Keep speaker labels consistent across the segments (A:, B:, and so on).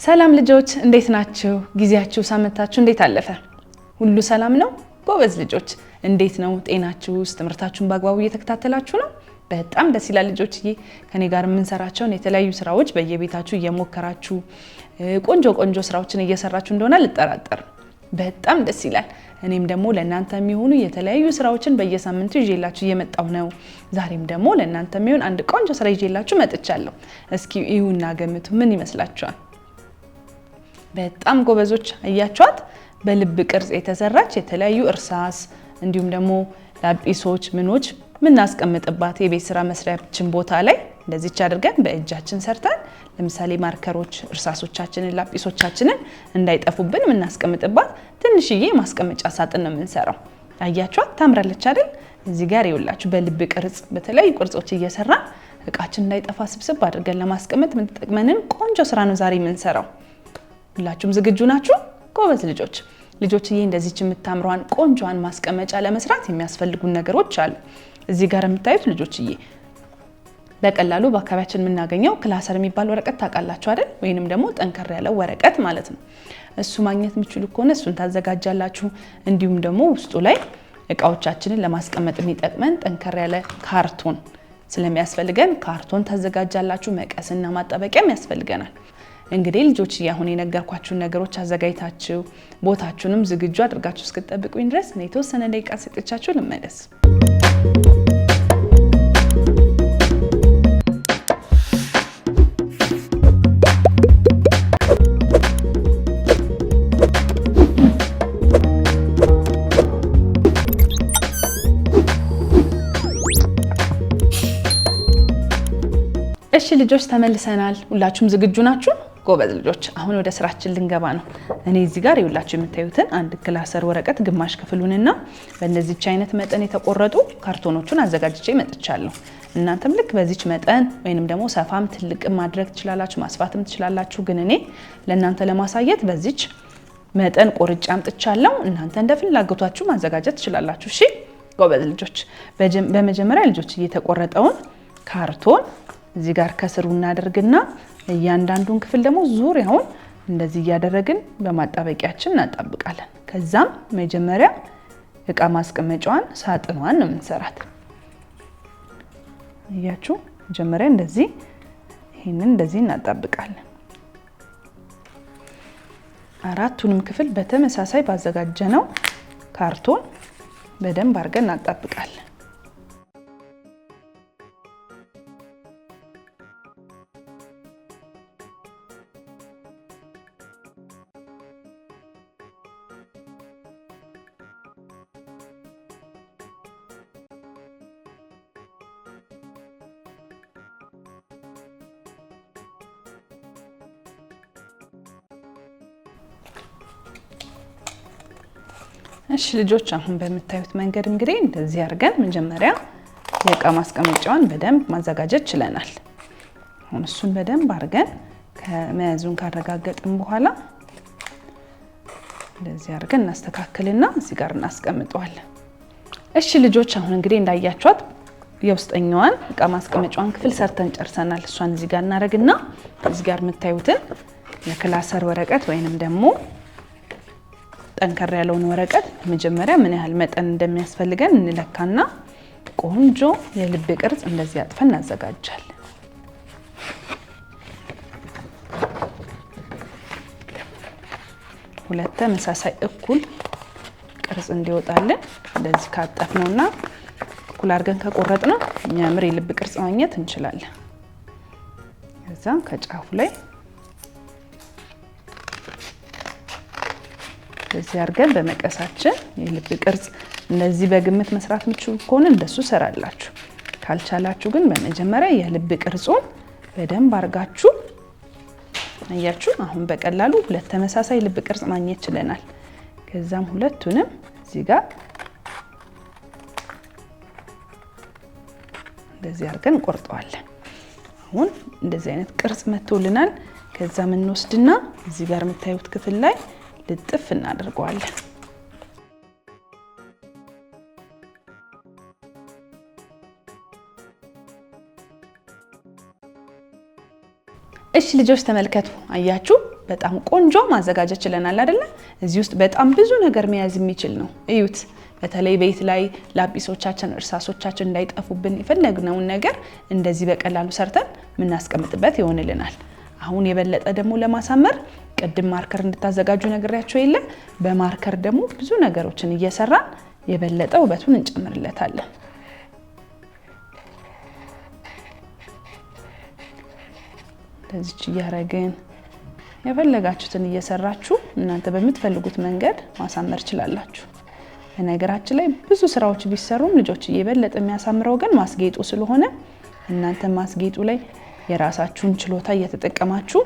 A: ሰላም ልጆች እንዴት ናችሁ? ጊዜያችሁ ሳምንታችሁ እንዴት አለፈ? ሁሉ ሰላም ነው? ጎበዝ ልጆች እንዴት ነው ጤናችሁ? ትምህርታችሁን በአግባቡ እየተከታተላችሁ ነው? በጣም ደስ ይላል ልጆችዬ። ከኔ ጋር የምንሰራቸውን የተለያዩ ስራዎች በየቤታችሁ እየሞከራችሁ ቆንጆ ስራዎችን እየሰራችሁ እንደሆነ አልጠራጠርም። በጣም ደስ ይላል። እኔም ደግሞ ለእናንተ የሚሆኑ የተለያዩ ስራዎችን በየሳምንቱ ይዤላችሁ እየመጣሁ ነው። ዛሬም ደግሞ ለእናንተ የሚሆን አንድ ቆንጆ ስራ ይዤላችሁ መጥቻለሁ። እስኪ እዩና ገምቱ፣ ምን ይመስላችኋል? በጣም ጎበዞች አያችኋት? በልብ ቅርጽ የተሰራች የተለያዩ እርሳስ እንዲሁም ደግሞ ላጲሶች ምኖች ምናስቀምጥባት የቤት ስራ መስሪያችን ቦታ ላይ እንደዚች አድርገን በእጃችን ሰርተን ለምሳሌ ማርከሮች፣ እርሳሶቻችንን፣ ላጲሶቻችንን እንዳይጠፉብን ምናስቀምጥባት ትንሽዬ ማስቀመጫ ሳጥን ነው የምንሰራው። አያችኋት? ታምራለች አይደል? እዚህ ጋር ይውላችሁ በልብ ቅርጽ በተለያዩ ቅርጾች እየሰራን እቃችን እንዳይጠፋ ስብስብ አድርገን ለማስቀመጥ የምንጠቅመንን ቆንጆ ስራ ነው ዛሬ የምንሰራው። ሁላችሁም ዝግጁ ናችሁ? ጎበዝ ልጆች። ልጆችዬ እንደዚች የምታምሯን ቆንጆዋን ማስቀመጫ ለመስራት የሚያስፈልጉን ነገሮች አሉ። እዚህ ጋር የምታዩት ልጆችዬ በቀላሉ በአካባቢያችን የምናገኘው ክላሰር የሚባል ወረቀት ታውቃላችሁ አይደል? ወይንም ደግሞ ጠንከር ያለ ወረቀት ማለት ነው። እሱ ማግኘት የምትችሉ ከሆነ እሱን ታዘጋጃላችሁ። እንዲሁም ደግሞ ውስጡ ላይ እቃዎቻችንን ለማስቀመጥ የሚጠቅመን ጠንከር ያለ ካርቶን ስለሚያስፈልገን ካርቶን ታዘጋጃላችሁ። መቀስና ማጣበቂያም ያስፈልገናል። እንግዲህ ልጆች አሁን የነገርኳችሁን ነገሮች አዘጋጅታችሁ ቦታችሁንም ዝግጁ አድርጋችሁ እስክትጠብቁኝ ድረስ እኔ የተወሰነ ደቂቃ ሰጥቻችሁ ልመለስ። እሺ ልጆች ተመልሰናል። ሁላችሁም ዝግጁ ናችሁ? ጎበዝ ልጆች አሁን ወደ ስራችን ልንገባ ነው። እኔ እዚህ ጋር ይውላችሁ የምታዩትን አንድ ክላሰር ወረቀት ግማሽ ክፍሉንና በእንደዚች አይነት መጠን የተቆረጡ ካርቶኖቹን አዘጋጅቼ መጥቻለሁ። እናንተም ልክ በዚች መጠን ወይንም ደግሞ ሰፋም ትልቅም ማድረግ ትችላላችሁ፣ ማስፋትም ትችላላችሁ። ግን እኔ ለእናንተ ለማሳየት በዚች መጠን ቆርጬ አምጥቻለሁ። እናንተ እንደ ፍላጎታችሁ ማዘጋጀት ትችላላችሁ። እሺ ጎበዝ ልጆች። በመጀመሪያ ልጆች እየተቆረጠውን ካርቶን እዚህ ጋር ከስሩ እናደርግና እያንዳንዱን ክፍል ደግሞ ዙሪያውን እንደዚህ እያደረግን በማጣበቂያችን እናጣብቃለን። ከዛም መጀመሪያ እቃ ማስቀመጫዋን ሳጥኗን ነው የምንሰራት። እያችሁ መጀመሪያ እንደዚህ ይሄንን እንደዚህ እናጣብቃለን። አራቱንም ክፍል በተመሳሳይ ባዘጋጀነው ካርቶን በደንብ አድርገን እናጣብቃለን። እሺ ልጆች አሁን በምታዩት መንገድ እንግዲህ እንደዚህ አድርገን መጀመሪያ የእቃ ማስቀመጫውን በደንብ ማዘጋጀት ችለናል። አሁን እሱን በደንብ አድርገን ከመያዙን ካረጋገጥን በኋላ እንደዚህ አድርገን እናስተካክልና እዚህ ጋር እናስቀምጠዋለን። እሺ ልጆች አሁን እንግዲህ እንዳያችኋት የውስጠኛዋን እቃ ማስቀመጫዋን ክፍል ሰርተን ጨርሰናል። እሷን እዚህ ጋር እናደርግና እዚህ ጋር የምታዩትን የክላሰር ወረቀት ወይንም ደግሞ ጠንከር ያለውን ወረቀት መጀመሪያ ምን ያህል መጠን እንደሚያስፈልገን እንለካና ቆንጆ የልብ ቅርጽ እንደዚህ አጥፈን እናዘጋጃለን። ሁለት ተመሳሳይ እኩል ቅርጽ እንዲወጣልን እንደዚህ ካጠፍነውና እኩል አድርገን ከቆረጥነው የሚያምር የልብ ቅርጽ ማግኘት እንችላለን። ከዛም ከጫፉ ላይ እንደዚህ አድርገን በመቀሳችን የልብ ቅርጽ እንደዚህ በግምት መስራት የምትችሉ ከሆነ እንደሱ ሰራላችሁ። ካልቻላችሁ ግን በመጀመሪያ የልብ ቅርጹን በደንብ አድርጋችሁ አያችሁ። አሁን በቀላሉ ሁለት ተመሳሳይ ልብ ቅርጽ ማግኘት ችለናል። ከዛም ሁለቱንም እዚህ ጋር እንደዚህ አድርገን እንቆርጠዋለን። አሁን እንደዚህ አይነት ቅርጽ መጥቶልናል። ከዛም እንወስድና እዚህ ጋር የምታዩት ክፍል ላይ ልጥፍ እናደርገዋለን። እሺ ልጆች ተመልከቱ አያችሁ በጣም ቆንጆ ማዘጋጀት ችለናል አይደለ? እዚህ ውስጥ በጣም ብዙ ነገር መያዝ የሚችል ነው። እዩት። በተለይ ቤት ላይ ላጲሶቻችን እርሳሶቻችን እንዳይጠፉብን የፈለግነውን ነገር እንደዚህ በቀላሉ ሰርተን ምናስቀምጥበት ይሆንልናል። አሁን የበለጠ ደግሞ ለማሳመር ቅድም ማርከር እንድታዘጋጁ ነግሬያችሁ የለ? በማርከር ደግሞ ብዙ ነገሮችን እየሰራን የበለጠ ውበቱን እንጨምርለታለን። እንደዚህ እያረግን የፈለጋችሁትን እየሰራችሁ እናንተ በምትፈልጉት መንገድ ማሳመር ይችላልላችሁ። በነገራችን ላይ ብዙ ስራዎች ቢሰሩም ልጆች የበለጠ የሚያሳምረው ግን ማስጌጡ ስለሆነ እናንተ ማስጌጡ ላይ የራሳችሁን ችሎታ እየተጠቀማችሁ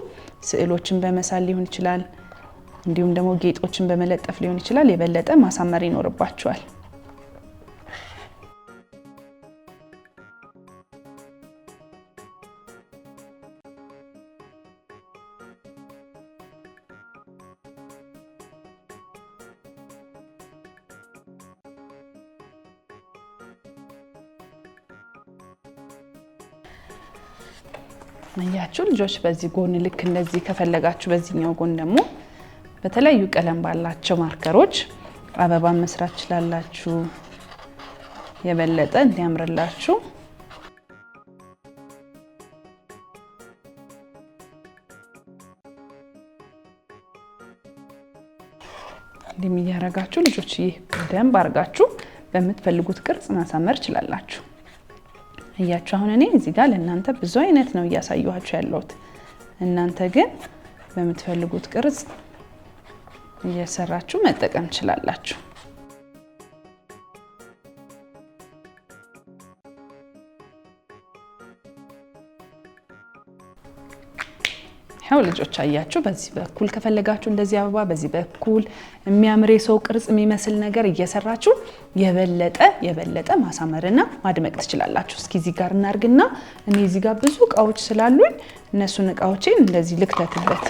A: ስዕሎችን በመሳል ሊሆን ይችላል፣ እንዲሁም ደግሞ ጌጦችን በመለጠፍ ሊሆን ይችላል። የበለጠ ማሳመር ይኖርባችኋል። አያችሁ ልጆች፣ በዚህ ጎን ልክ እንደዚህ ከፈለጋችሁ በዚህኛው ጎን ደግሞ በተለያዩ ቀለም ባላቸው ማርከሮች አበባ መስራት ይችላልላችሁ። የበለጠ እንዲያምርላችሁ እንዲህ ያረጋችሁ ልጆች፣ ይሄ በደንብ አርጋችሁ በምትፈልጉት ቅርጽ ማሳመር ይችላልላችሁ። እያችሁ አሁን እኔ እዚህ ጋር ለእናንተ ብዙ አይነት ነው እያሳየኋችሁ ያለሁት። እናንተ ግን በምትፈልጉት ቅርጽ እየሰራችሁ መጠቀም ትችላላችሁ። ያው ልጆች አያችሁ፣ በዚህ በኩል ከፈለጋችሁ እንደዚህ አበባ፣ በዚህ በኩል የሚያምር የሰው ቅርጽ የሚመስል ነገር እየሰራችሁ የበለጠ ማሳመርና ማድመቅ ትችላላችሁ። እስኪ እዚህ ጋር እናርግና እኔ እዚህ ጋር ብዙ እቃዎች ስላሉኝ እነሱን እቃዎችን እንደዚህ ልክተትበት።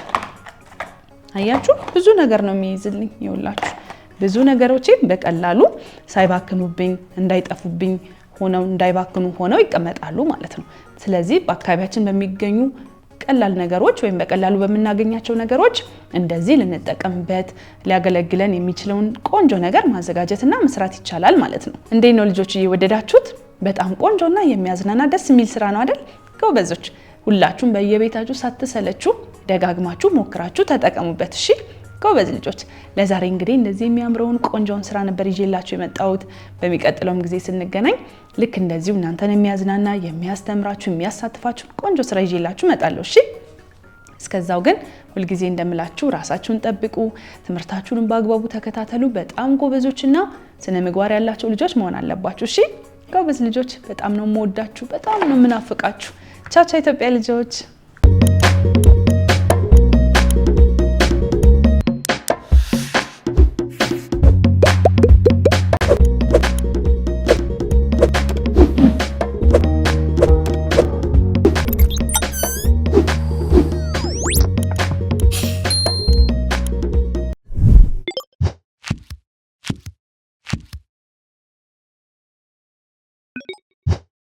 A: አያችሁ ብዙ ነገር ነው የሚይዝልኝ። ይኸውላችሁ ብዙ ነገሮችን በቀላሉ ሳይባክኑብኝ እንዳይጠፉብኝ እንዳይባክኑ ሆነው ይቀመጣሉ ማለት ነው። ስለዚህ በአካባቢያችን በሚገኙ ቀላል ነገሮች ወይም በቀላሉ በመናገኛቸው ነገሮች እንደዚህ ልንጠቀምበት ሊያገለግለን የሚችለውን ቆንጆ ነገር ማዘጋጀትና መስራት ይቻላል ማለት ነው። እንዴት ነው ልጆች እየወደዳችሁት? በጣም ቆንጆና የሚያዝናና ደስ የሚል ስራ ነው አይደል? ጎበዞች፣ ሁላችሁም በየቤታችሁ ሳትሰለቹ ደጋግማችሁ ሞክራችሁ ተጠቀሙበት። እሺ ጎበዝ ልጆች፣ ለዛሬ እንግዲህ እንደዚህ የሚያምረውን ቆንጆውን ስራ ነበር ይዤላችሁ የመጣሁት። በሚቀጥለውም ጊዜ ስንገናኝ ልክ እንደዚሁ እናንተን የሚያዝናና የሚያስተምራችሁ የሚያሳትፋችሁ ቆንጆ ስራ ይዤላችሁ እመጣለሁ። እሺ እስከዛው ግን ሁልጊዜ እንደምላችሁ ራሳችሁን ጠብቁ፣ ትምህርታችሁን በአግባቡ ተከታተሉ። በጣም ጎበዞችና ስነ ምግባር ያላችሁ ልጆች መሆን አለባችሁ። እሺ ጎበዝ ልጆች፣ በጣም ነው የምወዳችሁ፣ በጣም ነው የምናፍቃችሁ። ቻው ቻው ኢትዮጵያ ልጆች።